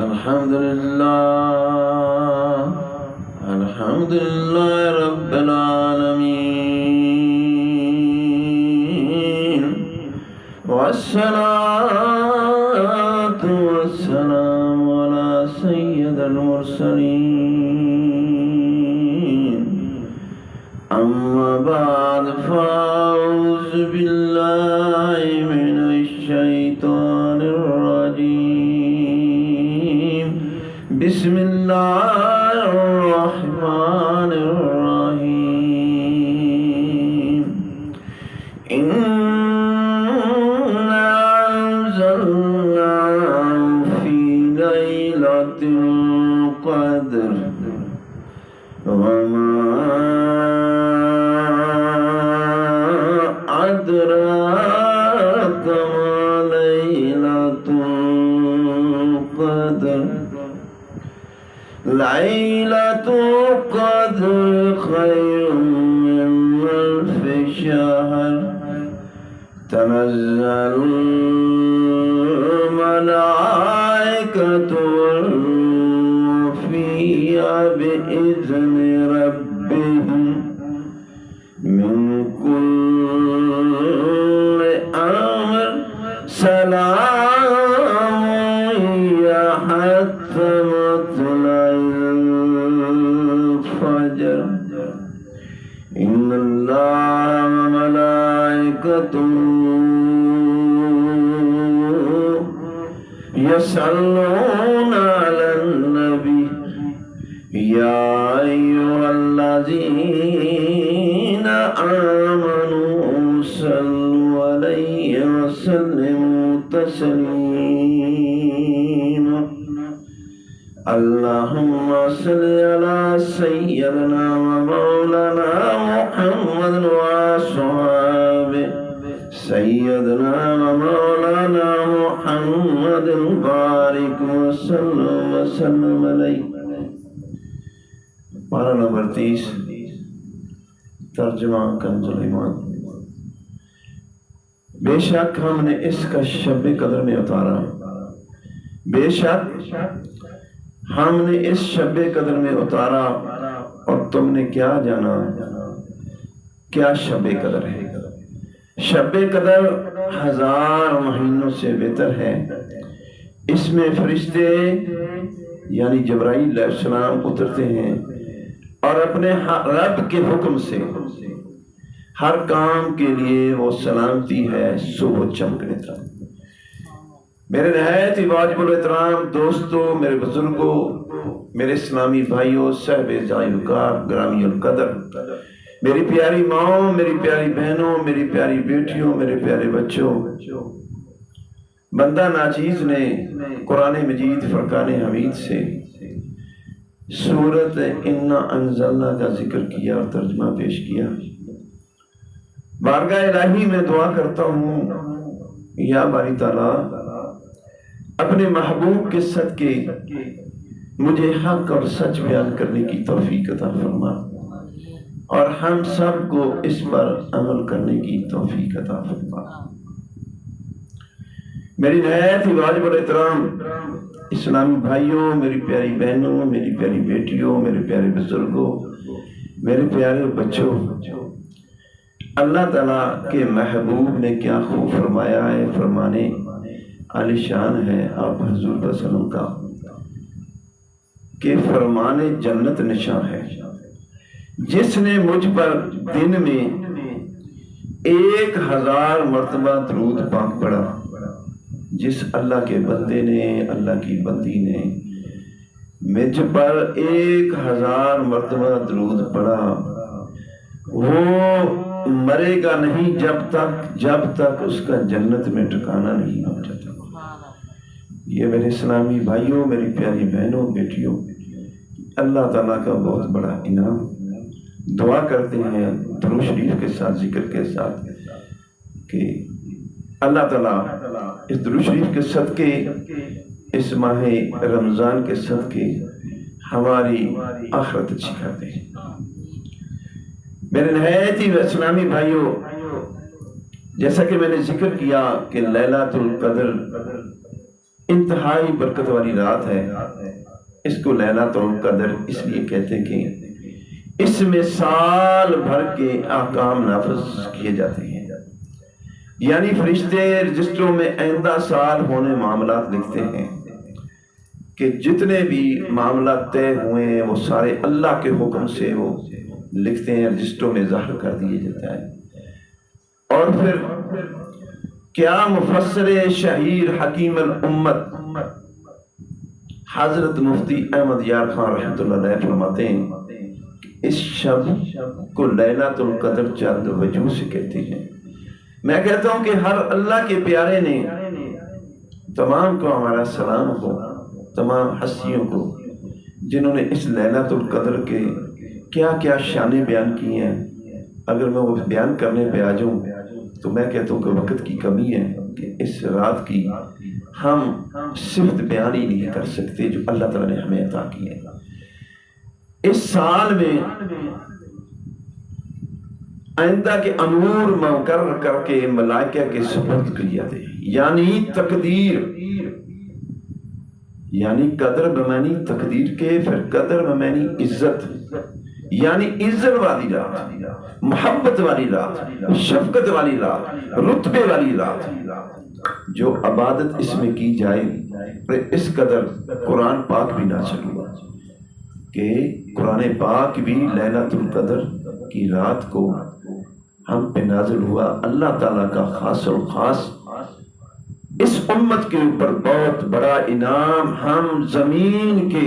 الحمد لله رب العالمين والصلاة والسلام على سيد المرسلين أما بعد فأعوذ بالله من الشيطان الرجيم بسم الله الرحمن الرحيم إنا أنزلناه في ليلة القدر وما أدراك ما ليلة القدر ليلة القدر خير من ألف شهر تنزل الملائكة والروح فيها بإذن ربهم من كل أمر سلام هي حتى مطلع الفجر إن الله وملائكته يصلون على النبي يا أيها الذين آمنوا صلوا عليه وسلموا تسليما اللهم صل على سيدنا ومولانا محمد وأصحابه سيدنا ومولانا محمد بارك وسلم عليه. پارہ نمبر 30 ترجمہ کنز الایمان. بے شک ہم نے اس کا شب قدر میں اتارا، بے شک ہم نے اس شب قدر میں اتارا اور تم نے کیا جانا کیا شب قدر ہے. شب قدر 1000 مہینوں سے بہتر ہے. اس میں فرشتے یعنی جبرائیل علیہ السلام اترتے ہیں اور اپنے رب کے حکم سے ہر کام کے لیے وہ سلامتی ہے صبح چمکنے تک. میرے نہایت ہی واجب الاحترام دوستوں، میرے بزرگوں، میرے اسلامی بھائیوں، صاحب جائے وقار، گرامی القدر، میری پیاری ماؤں، میری پیاری بہنوں، میری پیاری بیٹیوں، میرے پیارے بچوں، بندہ ناچیز نے قرآن مجید فرقان حمید سے سورت انا انزلنا کا ذکر کیا اور ترجمہ پیش کیا. بارگاہ الہی میں دعا کرتا ہوں یا باری تعالیٰ اپنے محبوب کے صدقے مجھے حق اور سچ بیان کرنے کی توفیق عطا فرما اور ہم سب کو اس پر عمل کرنے کی توفیق عطا فرما. میری نہایت ہی واجب الاحترام اسلامی بھائیوں، میری پیاری بہنوں، میری پیاری بیٹیوں، میرے پیارے بزرگوں، میرے پیارے بچوں، اللہ تعالیٰ کے محبوب نے کیا خوب فرمایا ہے. فرمانے عالی شان ہے آپ حضور وسلم کا کہ فرمانے جنت نشان ہے. جس نے مجھ پر دن میں 1000 مرتبہ درود پاک پڑھا، جس اللہ کے بندے نے، اللہ کی بندی نے مجھ پر 1000 مرتبہ درود پڑھا، وہ مرے گا نہیں جب تک اس کا جنت میں ٹھکانہ نہیں ہو جاتا. یہ میرے اسلامی بھائیوں، میری پیاری بہنوں، بیٹیوں، اللہ تعالیٰ کا بہت بڑا انعام. دعا کرتے ہیں درود شریف کے ساتھ، ذکر کے ساتھ کہ اللہ تعالیٰ اس درود شریف کے صدقے، اس ماہ رمضان کے صدقے ہماری آخرت اچھی کر دے. میرے نہایت ہی اسلامی بھائیوں، جیسا کہ میں نے ذکر کیا کہ لیلۃ القدر انتہائی برکت والی رات ہے. اس کو لیلۃ القدر اس لیے کہتے ہیں کہ اس میں سال بھر کے احکام نافذ کیے جاتے ہیں. یعنی فرشتے رجسٹروں میں آئندہ سال ہونے معاملات لکھتے ہیں کہ جتنے بھی معاملات طے ہوئے ہیں وہ سارے اللہ کے حکم سے وہ لکھتے ہیں، رجسٹروں میں ظاہر کر دیے جاتا ہے. اور پھر کیا مفسر شہیر حکیم الامت حضرت مفتی احمد یار خان رحمۃ اللہ علیہ فرماتے ہیں کہ اس شب کو لیلۃ القدر چند وجوہ سے کہتے ہیں. میں کہتا ہوں کہ ہر اللہ کے پیارے نے تمام کو ہمارا سلام ہو، تمام ہستیوں کو جنہوں نے اس لیلۃ القدر کے کیا کیا شانیں بیان کی ہیں. اگر میں وہ بیان کرنے پہ آ جاؤں تو میں کہتا ہوں کہ وقت کی کمی ہے کہ اس رات کی ہم صفت بیان ہی نہیں کر سکتے جو اللہ تعالیٰ نے ہمیں عطا کی ہے. اس سال میں آئندہ کے امور مقرر کر کے ملائکہ کے سپرد کر جاتے ہیں. یعنی تقدیر، یعنی قدر بمعنی تقدیر کے، پھر قدر بمعنی عزت، یعنی عزت والی رات، محبت والی رات، شفقت والی رات، رتبے والی رات. جو عبادت اس میں کی جائے، اس قدر قرآن پاک بھی نازل ہوا کہ قرآن پاک بھی لیلۃ القدر کی رات کو ہم پہ نازل ہوا. اللہ تعالیٰ کا خاص اور خاص اس امت کے اوپر بہت بڑا انعام. ہم زمین کے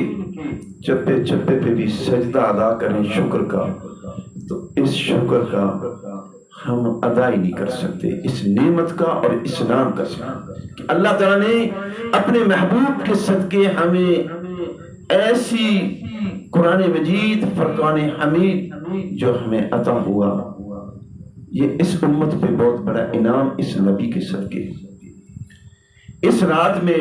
چپے چپے پہ بھی سجدہ ادا کریں شکر کا، تو اس شکر کا ہم ادا ہی نہیں کر سکتے، اس نعمت کا اور اس نام کا کہ اللہ تعالیٰ نے اپنے محبوب کے صدقے ہمیں ایسی قرآن مجید فرقان حمید جو ہمیں عطا ہوا، یہ اس امت پہ بہت بڑا انعام اس نبی کے صدقے. اس رات میں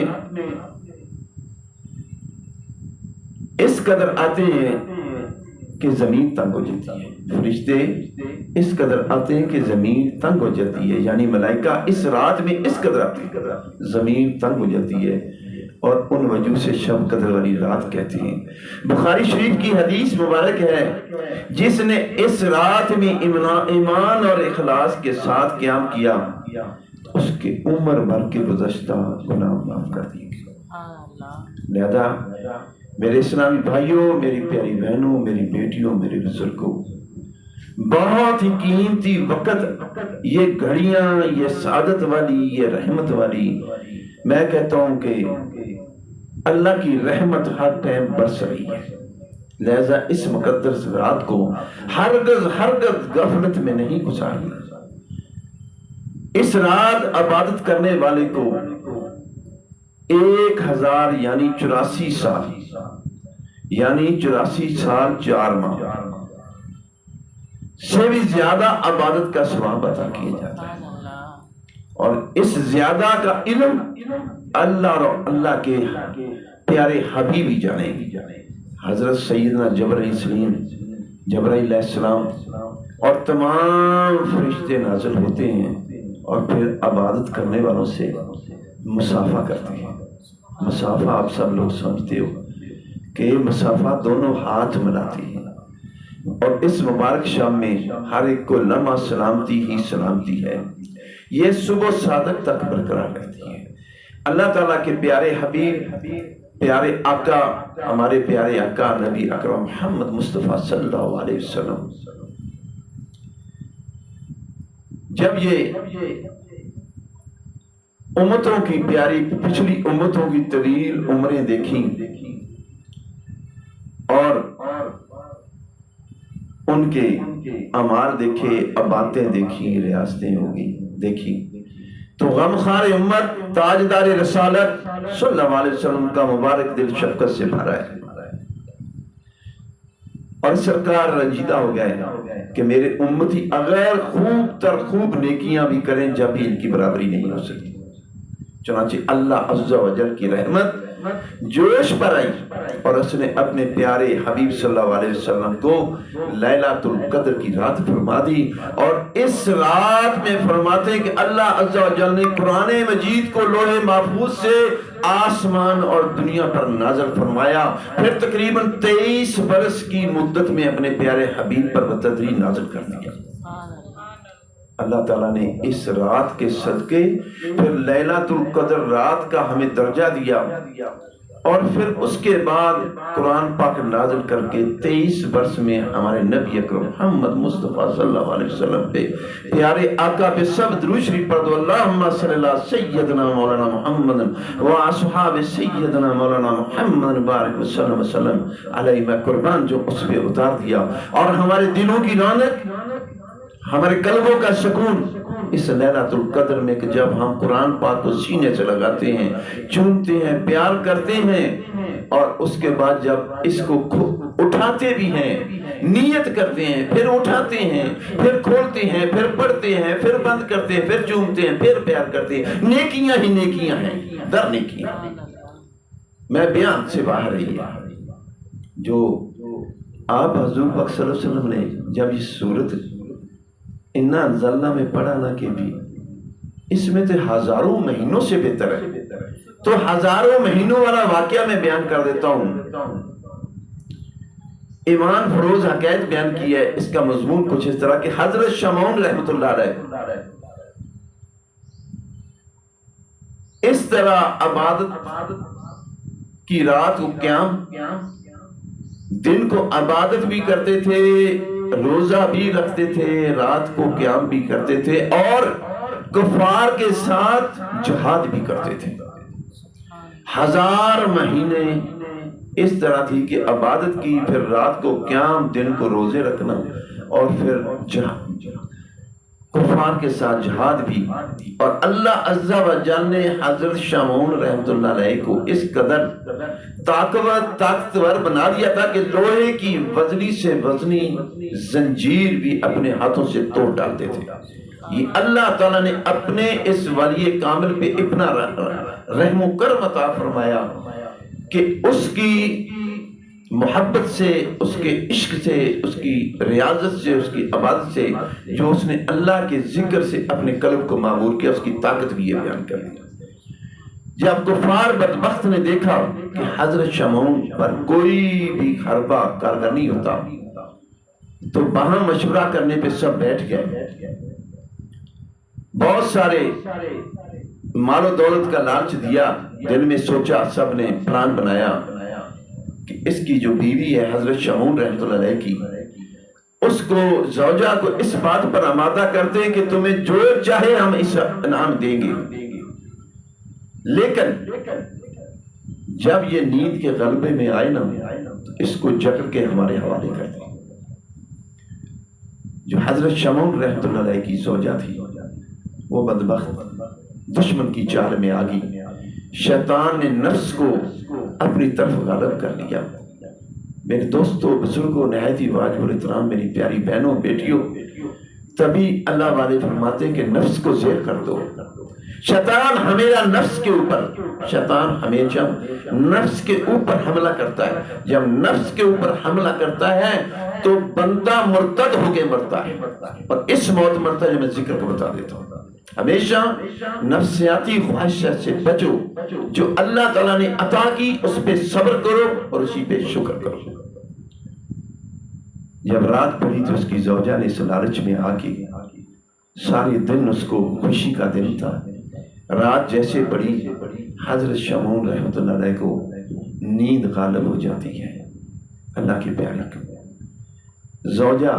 اس قدر آتے ہیں کہ زمین تنگ ہو جاتی ہے. فرشتے اس قدر آتے ہیں کہ زمین تنگ ہو جاتی ہے. یعنی ملائکہ اس رات میں اس قدر آتے ہیں زمین تنگ ہو جاتی ہے. اور ان وجوہ سے شب قدر والی رات کہتے ہیں. بخاری شریف کی حدیث مبارک ہے، جس نے اس رات میں ایمان اور اخلاص کے ساتھ قیام کیا اس کے عمر بھر کے گزشتہ گناہ معاف کر دیے گئے. لہذا میرے اسلامی بھائیوں، میری پیاری بہنوں، میری بیٹیوں، میرے بزرگوں، بہت ہی قیمتی وقت، یہ گھڑیاں، یہ سعادت والی، یہ رحمت والی، میں کہتا ہوں کہ اللہ کی رحمت ہر ٹائم برس رہی ہے. لہذا اس مقدس رات کو ہرگز غفلت میں نہیں گزارنا. اس رات عبادت کرنے والے کو 1000 یعنی 84 سال، یعنی 84 سال 4 ماہ سے بھی زیادہ عبادت کا ثواب عطا کیا جاتا ہے. اور اس زیادہ کا علم اللہ اور اللہ کے پیارے حبیب ہی جانے. حضرت سیدنا جبرائیل علیہ السلام اور تمام فرشتے نازل ہوتے ہیں اور پھر عبادت کرنے والوں سے مسافہ کرتے ہیں. مسافہ آپ سب لوگ سمجھتے ہو کہ مسافہ دونوں ہاتھ ملاتے ہیں. اور اس مبارک شام میں ہر ایک کو لمحہ سلامتی ہی سلامتی ہے. یہ صبح صادق تک برقرار رہتی ہے. اللہ تعالیٰ کے پیارے حبیب، پیارے آقا، ہمارے پیارے آقا نبی اکرم محمد مصطفیٰ صلی اللہ علیہ وسلم جب یہ امتوں کی پیاری پچھلی امتوں کی طویل عمریں دیکھیں اور ان کے اعمال دیکھے، باتیں دیکھی، ریاستیں ہوگی دیکھی، تو غمخوار امت تاجدار رسالت صلی اللہ علیہ وسلم کا مبارک دل شفقت سے بھرا ہے. اور سرکار رنجیدہ ہو گئے کہ میرے امتی اگر خوب تر خوب نیکیاں بھی کریں جب بھی ان کی برابری نہیں ہو سکتی. چنانچہ اللہ عز و جل کی رحمت جوش پر آئی اور اس نے اپنے پیارے حبیب صلی اللہ علیہ وسلم کو لیلۃ القدر کی رات فرما دی. اور اس رات میں فرماتے ہیں کہ اللہ عز و جل نے قرآن مجید کو لوح محفوظ سے آسمان اور دنیا پر نازل فرمایا. پھر تقریباً 23 برس کی مدت میں اپنے پیارے حبیب پر بتدریج نازل کر دیا. اللہ تعالیٰ نے اس رات کے صدقے پھر لیلۃ القدر رات کا ہمیں درجہ دیا اور پھر اس کے بعد قرآن پاک نازل کر کے 23 برس میں ہمارے نبی اکرم محمد مصطفیٰ صلی اللہ علیہ وسلم پہ پیارے آقا پہ سب درود شریف پڑھ دو. اللہم صلی اللہ سیدنا مولانا محمد و اصحاب سیدنا مولانا محمد بارک وسلم وسلم علیہ. میں قربان جو اس پہ اتار دیا اور ہمارے دلوں کی رونق ہمارے قلبوں کا سکون اس لیلۃ القدر میں کہ جب ہم قرآن پاک کو سینے سے لگاتے ہیں, چومتے ہیں, پیار کرتے ہیں اور اس کے بعد جب اس کو اٹھاتے بھی ہیں, نیت کرتے ہیں, پھر اٹھاتے ہیں, پھر کھولتے ہیں, پھر پڑھتے ہیں, پھر بند کرتے ہیں, پھر چومتے ہیں, پھر پیار کرتے ہیں, نیکیاں ہی نیکیاں ہیں, در نیکیاں. میں بیان سے باہر ہی جو آپ حضور پاک صلی اللہ علیہ وسلم نے جب یہ سورت انا انزلنا میں پڑھا نا کہ بھی اس میں تو ہزاروں مہینوں سے بہتر ہے, تو ہزاروں مہینوں والا واقعہ میں بیان کر دیتا ہوں. ایمان فروز حکایت بیان کی ہے. اس کا مضمون کچھ اس طرح کہ حضرت شمعون رحمت اللہ علیہ اس طرح عبادت کی رات کو قیام, دن کو عبادت بھی کرتے تھے, روزہ بھی رکھتے تھے, رات کو قیام بھی کرتے تھے اور کفار کے ساتھ جہاد بھی کرتے تھے. 1000 مہینے اس طرح تھی کہ عبادت کی, پھر رات کو قیام, دن کو روزے رکھنا اور پھر کفار کے ساتھ جہاد بھی. اور اللہ عز و جل نے حضرت شمعون رحمت اللہ علیہ کو اس قدر طاقتور بنا دیا تھا کہ لوہے کی وزنی سے وزنی زنجیر بھی اپنے ہاتھوں سے توڑ ڈالتے تھے. یہ اللہ تعالیٰ نے اپنے اس ولی کامل پہ اتنا رحم و کرم عطا فرمایا کہ اس کی محبت سے, اس کے عشق سے, اس کی ریاضت سے, اس کی عبادت سے, جو اس نے اللہ کے ذکر سے اپنے قلب کو معمور کیا, اس کی طاقت بھی یہ بیان کر دی. جب کفار بدبخت نے دیکھا کہ حضرت شمعون پر کوئی بھی حربہ کارگر نہیں ہوتا, تو وہاں مشورہ کرنے پہ سب بیٹھ گئے. بہت سارے مال و دولت کا لالچ دیا, دل میں سوچا, سب نے پلان بنایا کہ اس کی جو بیوی ہے حضرت شمعون رحمت اللہ علیہ کی, اس کو زوجہ کو اس بات پر آمادہ کرتے ہیں کہ تمہیں جو چاہے ہم اس انعام دیں گے, لیکن جب یہ نیند کے غلبے میں آئے نا تو اس کو جکڑ کے ہمارے حوالے کر دیں. جو حضرت شمعون رحمت اللہ علیہ کی زوجہ تھی وہ بدبخت دشمن کی چال میں آ گئی. شیطان نے نفس کو اپنی طرف غالب کر لیا. میرے دوستوں, بزرگوں, نہایت واجب الاحترام میری پیاری بہنوں, بیٹیوں, تبھی اللہ والے فرماتے ہیں کہ نفس کو زیر کر دو. شیطان ہمیشہ نفس کے اوپر, شیطان ہمیشہ نفس کے اوپر حملہ کرتا ہے. جب نفس کے اوپر حملہ کرتا ہے تو بندہ مرتد ہو کے مرتا ہے, اور اس موت مرتا ہے جو میں ذکر کو بتا دیتا ہوں. ہمیشہ نفسیاتی خواہشات سے بچو, جو اللہ تعالیٰ نے عطا کی اس پہ صبر کرو اور اسی پہ شکر کرو. جب رات پڑی تو اس کی زوجہ نے اس لالچ میں آ کے, سارے دن اس کو خوشی کا دن تھا, رات جیسے پڑی حضرت شمعون رحمت اللہ علیہ کو نیند غالب ہو جاتی ہے. اللہ کی پیاری کو زوجہ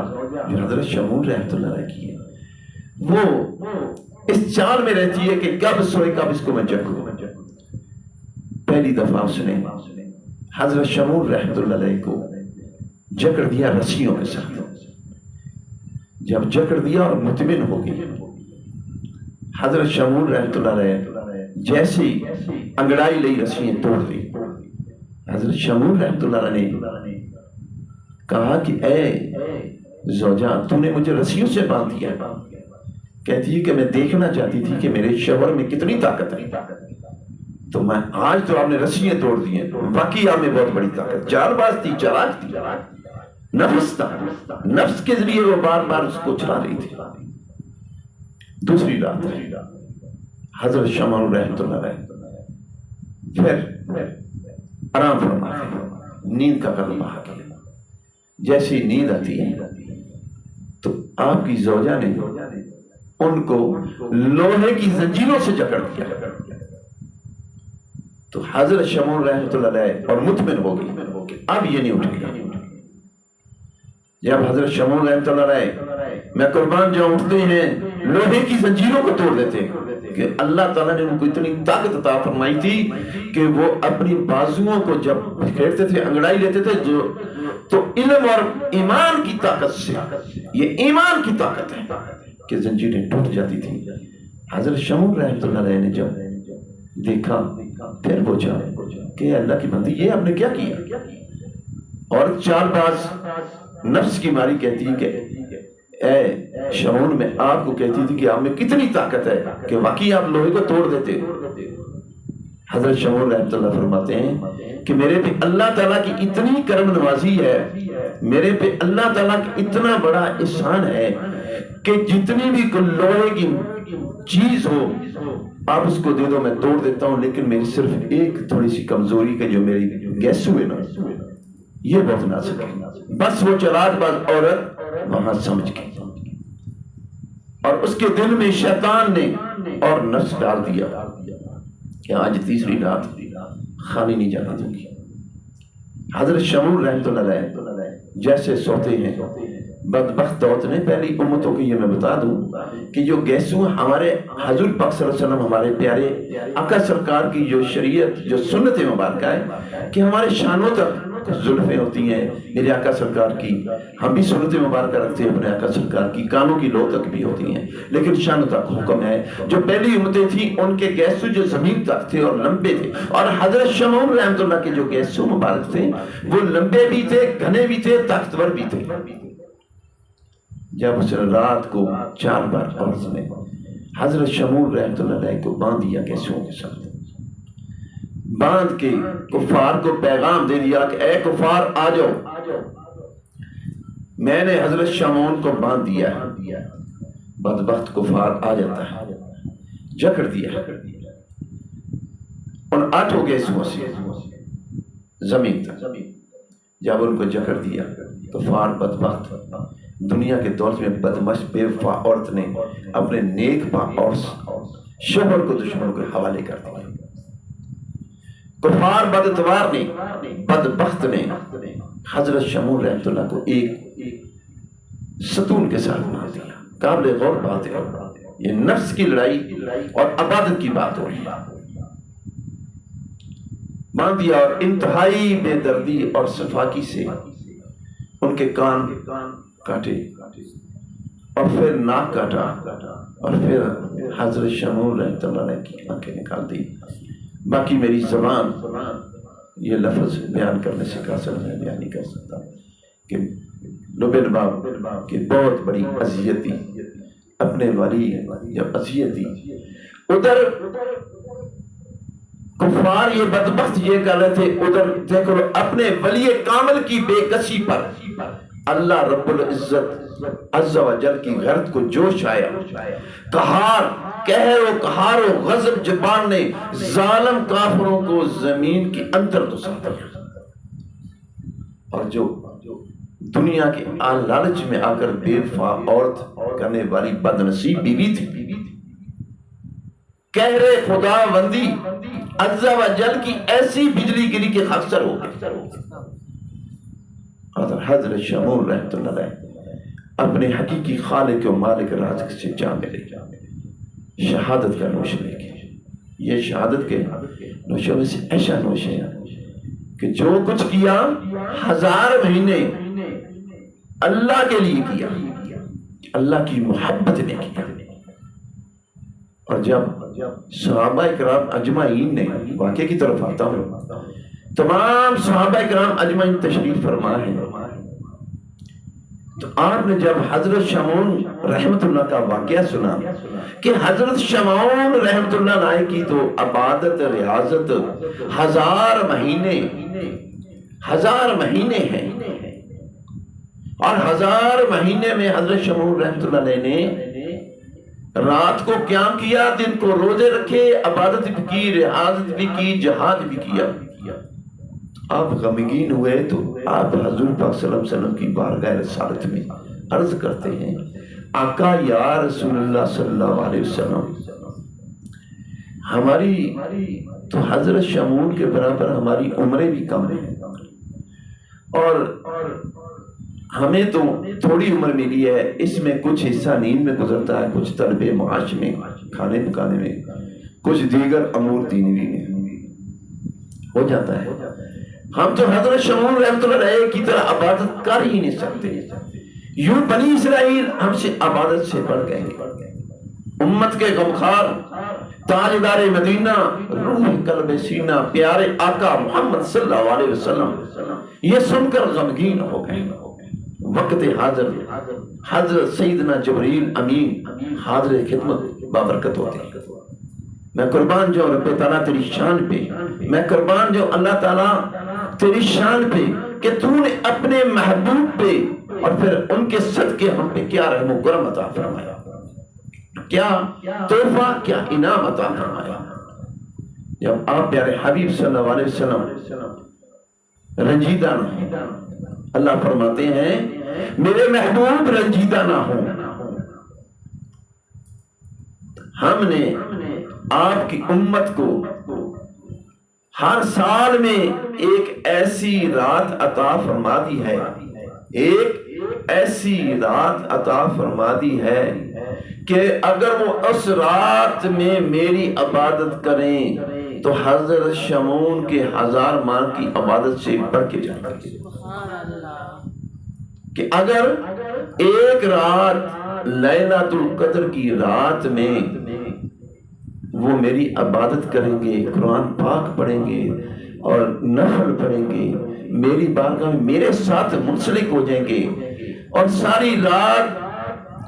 جو حضرت شمعون رحمت اللہ علیہ کی ہے, وہ اس چال میں رہتی ہے کہ کب سوئے, کب اس کو میں جگوں. پہلی دفعہ اس نے حضرت شمعون رحمت اللہ علیہ کو جکڑ دیا رسیوں کے ساتھ. جب جکڑ دیا اور مطمئن ہو گئی, حضرت شمعون رحمت اللہ علیہ جیسی انگڑائی لئی رسیاں توڑ دی. حضرت شمعون رحمت اللہ علیہ نے کہا کہ اے زوجہ, تم نے مجھے رسیوں سے باندھ دیا. کہتی ہے کہ میں دیکھنا چاہتی تھی کہ میرے شوہر میں کتنی طاقت ہے. تو میں آج تو آپ نے رسیاں توڑ دی ہیں، واقعی آپ میں بہت بڑی طاقت، چال باز تھی، چالاک تھی، نفس تھا، نفس کے ذریعے وہ بار بار اس کو چلا رہی تھی۔ دوسری رات حضرت شمعون رحمۃ اللہ علیہ پھر آرام فرما نیند کا غلبہ آ گیا۔ جیسی نیند آتی ہے تو آپ کی زوجہ نے ان کو لوہے کی زنجیروں سے جکڑ دیا، تو حضرت شمعون رحمۃ اللہ علیہ اور مطمئن ہو گئی اب یہ نہیں اٹھے گا۔ جب حضرت شمعون رحمۃ اللہ علیہ میں قربان جاؤں اٹھتے ہیں لوہے کی زنجیروں کو توڑ دیتے ہیں کہ اللہ تعالیٰ نے ان کو اتنی طاقت عطا فرمائی تھی کہ وہ اپنی بازوؤں کو جب پھیرتے تھے، انگڑائی لیتے تھے تو علم اور ایمان کی طاقت سے، یہ ایمان کی طاقت ہے کہ زنجیریں ٹوٹ جاتی تھی۔ حضرت شمعون رحمۃ اللہ علیہ نے جب دیکھا پھر پوچھا کہ اللہ کی بندی یہ آپ نے کیا کیا؟ اور چال باز نفس کی ماری کہتی ہے کہ اے شمعون میں آپ کو کہتی تھی کہ آپ میں کتنی طاقت ہے کہ واقعی آپ لوہے کو توڑ دیتے۔ حضرت شمعون رحمۃ اللہ فرماتے ہیں کہ میرے پہ اللہ تعالیٰ کی اتنی کرم نوازی ہے، میرے پہ اللہ تعالیٰ کی اتنا بڑا احسان ہے کہ جتنی بھی کوئی لوہے کی چیز ہو آپ اس کو دے دو میں توڑ دیتا ہوں، لیکن میری صرف ایک تھوڑی سی کمزوری کہ جو میری گیسو ہے نا یہ بہت نازک ہے۔ بس وہ چلاک باز عورت وہاں سمجھ گئی اور اس کے دل میں شیطان نے اور نفس ڈال دیا کہ آج تیسری رات خالی نہیں جانے دوں گی۔ حضرت شمعون رحمۃ اللہ علیہ جیسے سوتے ہیں، بدبخت عورت نے پہلی امتوں کی یہ میں بتا دوں کہ جو گیسو ہمارے حضور پاک صلی اللہ علیہ وسلم ہمارے پیارے آقا سرکار کی جو شریعت جو سنت مبارکہ ہے کہ ہمارے شانوں تک زلفیں ہوتی ہیں میرے آقا سرکار کی، ہم بھی سنت مبارکہ رکھتے ہیں اپنے آقا سرکار کی، کانوں کی لو تک بھی ہوتی ہیں، لیکن شانوں تک حکم ہے۔ جو پہلی امتیں تھیں ان کے گیسو جو زمین تک تھے اور لمبے تھے، اور حضرت شمعون رحمۃ اللہ کے جو گیسو مبارک تھے وہ لمبے بھی تھے، گھنے بھی تھے، طاقتور بھی تھے۔ جب اس رات کو 4 بار عورت نے حضرت شمعون رحمۃ اللہ علیہ کو باندھ دیا گیسوں کے ساتھ، باندھ کے کفار کو پیغام دے دیا کہ اے کفار آ جاؤ، میں نے حضرت شمعون کو باندھ دیا ہے۔ بدبخت کفار آ جاتا ہے، جکڑ دیا ان 8 گیسوں سے زمین تک۔ جب ان کو جکڑ دیا تو کفار بدبخت دنیا کے دور میں بدمش بے وفا عورت نے اپنے نیک پاک اور شوہر کو دشمنوں کے حوالے کر دیا۔ کفار بدتوار نے بدبخت نے حضرت شمعون رحمۃ اللہ کو ایک ستون کے ساتھ مار دیا۔ قابل غور بات ہے، یہ نفس کی لڑائی اور عبادت کی بات ہو رہی ہے۔ مان دیا اور انتہائی بے دردی اور صفاکی سے ان کے کان کاٹے اور پھر ناک کاٹا اور پھر حضرت شمعون رحمۃ اللہ علیہ کی آنکھیں نکال دی۔ باقی میری زبان یہ لفظ بیان کرنے سے قاصر میں بیان نہیں کر سکتا کہ لبن باب کی بہت بڑی اذیت دی اپنے ولی جب اذیت دی، ادھر کفار یہ بدبخت یہ کر رہے تھے، ادھر دیکھو اپنے ولی کامل کی بے کسی پر اللہ رب العزت عز و جل کی غیرت کو جوش آیا، قہر و غضب جبار نے ظالم کافروں کو زمین کی اندر دسا دیا، اور جو دنیا کے لالچ میں آ کر بے وفا عورت کرنے والی بد نصیب بیوی تھی، قہر خدا بندی عز و جل کی ایسی بجلی گری کے خاکسار ہو گئی۔ حضرت شمعون رحمۃ اللہ علیہ اپنے حقیقی خالق و مالک رازق سے جا ملے، شہادت کا نوش لے کے۔ یہ شہادت کے نوشوں میں سے ایسا نوش ہے کہ جو کچھ کیا 1000 مہینے اللہ کے لیے کیا، اللہ کی محبت نے کیا۔ اور جب صحابہ کرام اجمعین نے، واقعے کی طرف آتا ہوں، تمام صحابہ کرام اجمعین تشریف فرما ہے، تو آپ نے جب حضرت شمعون رحمت اللہ کا واقعہ سنا کہ حضرت شمعون رحمت اللہ علیہ کی تو عبادت ریاضت 1000 مہینے ہیں، اور 1000 مہینے میں حضرت شمعون رحمت اللہ علیہ نے رات کو قیام کیا، دن کو روزے رکھے، عبادت بھی کی، ریاضت بھی کی، جہاد بھی کیا، آپ غمگین ہوئے تو آپ حضور پاک صلی اللہ علیہ وسلم کی بارگاہ رسالت میں عرض کرتے ہیں، آقا یا رسول اللہ صلی اللہ علیہ وسلم، ہماری تو حضرت شمعون کے برابر ہماری عمریں بھی کم ہیں، اور ہمیں تو تھوڑی عمر ملی ہے، اس میں کچھ حصہ نیند میں گزرتا ہے، کچھ طلب معاش میں، کھانے پکانے میں، کچھ دیگر امور دینوی میں ہو جاتا ہے۔ ہم تو حضرت شمعون رحمت اللہ علیہ کی طرح عبادت کر ہی نہیں سکتے، یوں بنی اسرائیل ہم سے عبادت سے بڑھ گئے، امت کے غمخوار تاجدار مدینہ، روح قلب سینہ، پیارے آقا محمد صلی اللہ علیہ وسلم یہ سن کر غمگین ہو گئے۔ وقت حاضر حضرت سیدنا جبریل امین حاضر خدمت بابرکت ہوتے ہیں۔ میں قربان جو رب تعالیٰ تیری شان پہ، میں قربان جو اللہ تعالیٰ تیری شان پہ کہ تو نے اپنے محبوب پہ اور پھر ان کے صدقے ہم پہ کیا رحم و کرم عطا فرمایا، کیا تحفہ، کیا انعام عطا فرمایا۔ جب آپ پیارے حبیب صلی اللہ علیہ وسلم رنجیدہ نہ ہوں، اللہ فرماتے ہیں میرے محبوب رنجیدہ نہ ہوں۔ ہم نے آپ کی امت کو ہر سال میں ایک ایسی رات عطا فرما دی ہے، ایک ایسی رات عطا فرما دی ہے کہ اگر وہ اس رات میں میری عبادت کریں تو حضرت شمعون کے 1000 ماہ کی عبادت سے بڑھ کے جائیں گے، کہ اگر ایک رات لیلۃ القدر کی رات میں وہ میری عبادت کریں گے، قرآن پاک پڑھیں گے اور نفل پڑھیں گے، میری بارگاہ میں میرے ساتھ منسلک ہو جائیں گے، اور ساری رات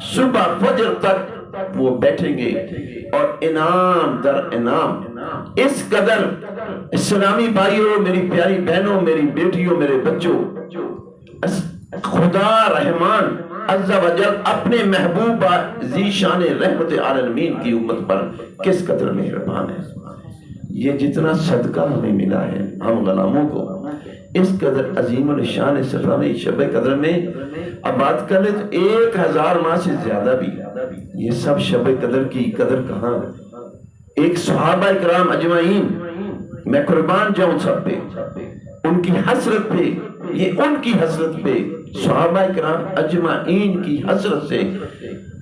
صبح فجر تک وہ بیٹھیں گے، اور انعام در انعام اس قدر اسلامی بھائیوں، میری پیاری بہنوں، میری بیٹیوں، میرے بچوں، خدا رحمان عز و جل اپنے محبوب ذی شان رحمت عالمین کی امت پر کس قدر مہربان ہے۔ یہ جتنا صدقہ ہمیں ملا ہے ہم غلاموں کو، اس قدر عظیم الشان صفحہ میں شب قدر میں عبادت کر لے تو 1000 ماہ سے زیادہ بھی، یہ سب شب قدر کی قدر کہاں، ایک صحابہ کرام اجمعین، میں قربان جاؤں سب پہ، ان کی حسرت پہ، یہ ان کی حسرت پہ، صحابہ کرام اجمعین کی حسرت سے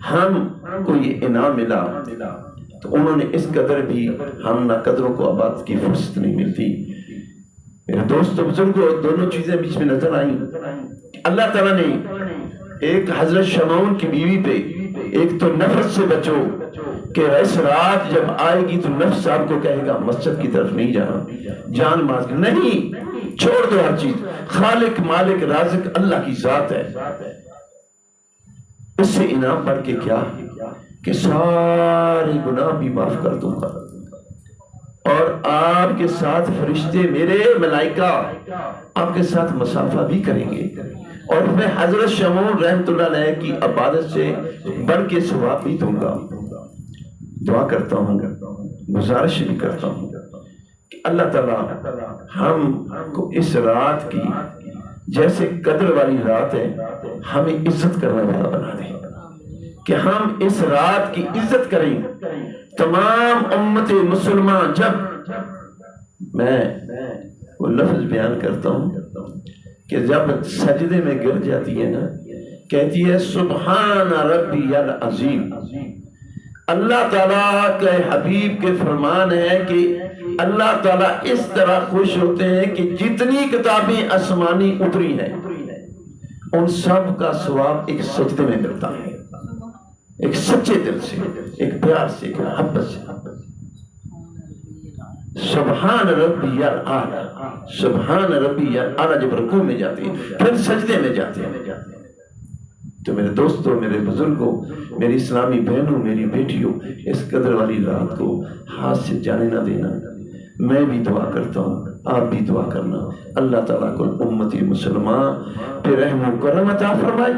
ہم کو یہ انعام ملا، تو انہوں نے اس قدر بھی ہم نہ قدروں کو عبادت کی فرصت نہیں ملتی۔ میرے دوست بزرگوں، دونوں چیزیں بیچ میں نظر آئیں، اللہ تعالیٰ نے ایک حضرت شمعون کی بیوی پہ، ایک تو نفس سے بچو کہ اس رات جب آئے گی تو نفس صاحب کو کہے گا مسجد کی طرف نہیں جانا، جان ماز نہیں، چھوڑ دو ہر چیز، خالق مالک رازق اللہ کی ذات ہے، اس سے انعام بڑھ کے کیا کہ سارے گناہ بھی معاف کر دوں گا، اور آپ کے ساتھ فرشتے میرے ملائکہ آپ کے ساتھ مسافہ بھی کریں گے، اور میں حضرت شمعون رحمت اللہ علیہ کی عبادت سے بڑھ کے ثواب بھی دوں گا۔ دعا کرتا ہوں، گزارش بھی کرتا ہوں کہ اللہ تعالیٰ ہم کو اس رات کی جیسے قدر والی رات ہے ہمیں عزت کرنے والا بنا دے، کہ ہم اس رات کی عزت کریں۔ تمام امت مسلمان، جب میں وہ لفظ بیان کرتا ہوں کہ جب سجدے میں گر جاتی ہے نا، کہتی ہے سبحان ربی العظیم، اللہ تعالیٰ کے حبیب کے فرمان ہے کہ اللہ تعالیٰ اس طرح خوش ہوتے ہیں کہ جتنی کتابیں آسمانی اتری ہیں ان سب کا ثواب ایک سجدے میں ملتا ہے، ایک سچے دل سے، ایک پیار سے، ایک محبت سے۔ سبحان ربی الاعلی، سبحان ربی الاعلی جب رکوع میں جاتے ہیں، پھر سجدے میں جاتے ہیں، تو میرے دوستوں، میرے بزرگوں، میری اسلامی بہنوں، میری بیٹیوں، اس قدر والی رات کو ہاتھ سے جانے نہ دینا۔ میں بھی دعا کرتا ہوں، آپ بھی دعا کرنا، اللہ تعالیٰ کو امتی مسلمان پہ رحم و کرم عطا فرمائے،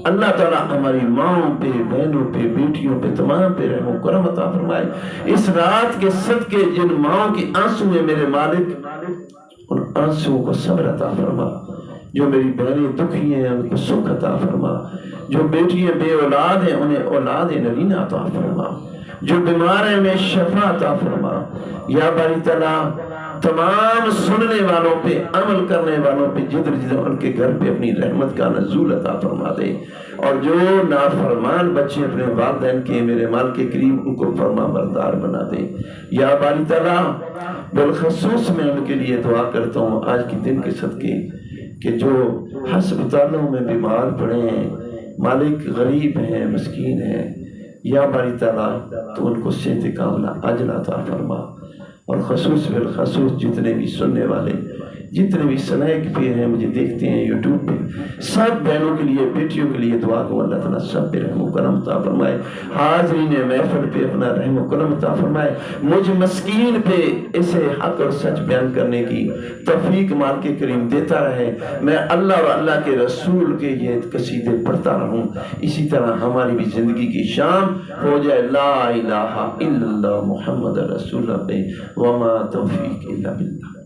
اللہ تعالیٰ ہماری ماؤں پہ، بہنوں پہ، بیٹیوں پہ، تمام پہ رحم و کرم عطا فرمائے۔ اس رات کے صدقے جن ماؤں کی آنسو ہیں میرے مالک، ان آنسو کو صبر عطا فرما۔ جو میری بہنیں دکھی ہیں ان کو سکھ عطا فرما۔ جو بیٹیاں بے اولاد ہیں انہیں اولاد نرینہ عطا فرما۔ جو بیمار ہیں انہیں شفا عطا فرما۔ یا باری تعالیٰ تمام سننے والوں پہ، عمل کرنے والوں پہ جدھر جدھر ان کے گھر پہ اپنی رحمت کا نزول عطا فرما دے، اور جو نافرمان بچے اپنے والدین کے، میرے مال کے قریب، ان کو فرما بردار بنا دے۔ یا باری تعالیٰ بالخصوص میں ان کے لیے دعا کرتا ہوں آج کے دن کے صدقے کہ جو ہسپتالوں میں بیمار پڑے ہیں، مالک غریب ہیں، مسکین ہیں، یا باری تعالیٰ تو ان کو صحت کاملہ عاجلہ عطا فرما۔ اور خصوص بالخصوص جتنے بھی سننے والے، جتنے بھی سنیک پہ ہیں، مجھے دیکھتے ہیں یوٹیوب پہ، سب بہنوں کے لیے، بیٹیوں کے لیے دعا کو اللہ تعالیٰ سب پہ رحم و کرم عطا فرمائے۔ حاضرین محفل پہ اپنا رحم و کرم عطا فرمائے۔ مجھ مسکین پہ اسے حق اور سچ بیان کرنے کی توفیق مال کے کریم دیتا رہے۔ میں اللہ اور اللہ کے رسول کے یہ قصیدے پڑھتا رہوں، اسی طرح ہماری بھی زندگی کی شام ہو جائے لا الہ الا اللہ محمد رسول اللہ، وما توفیق الا باللہ۔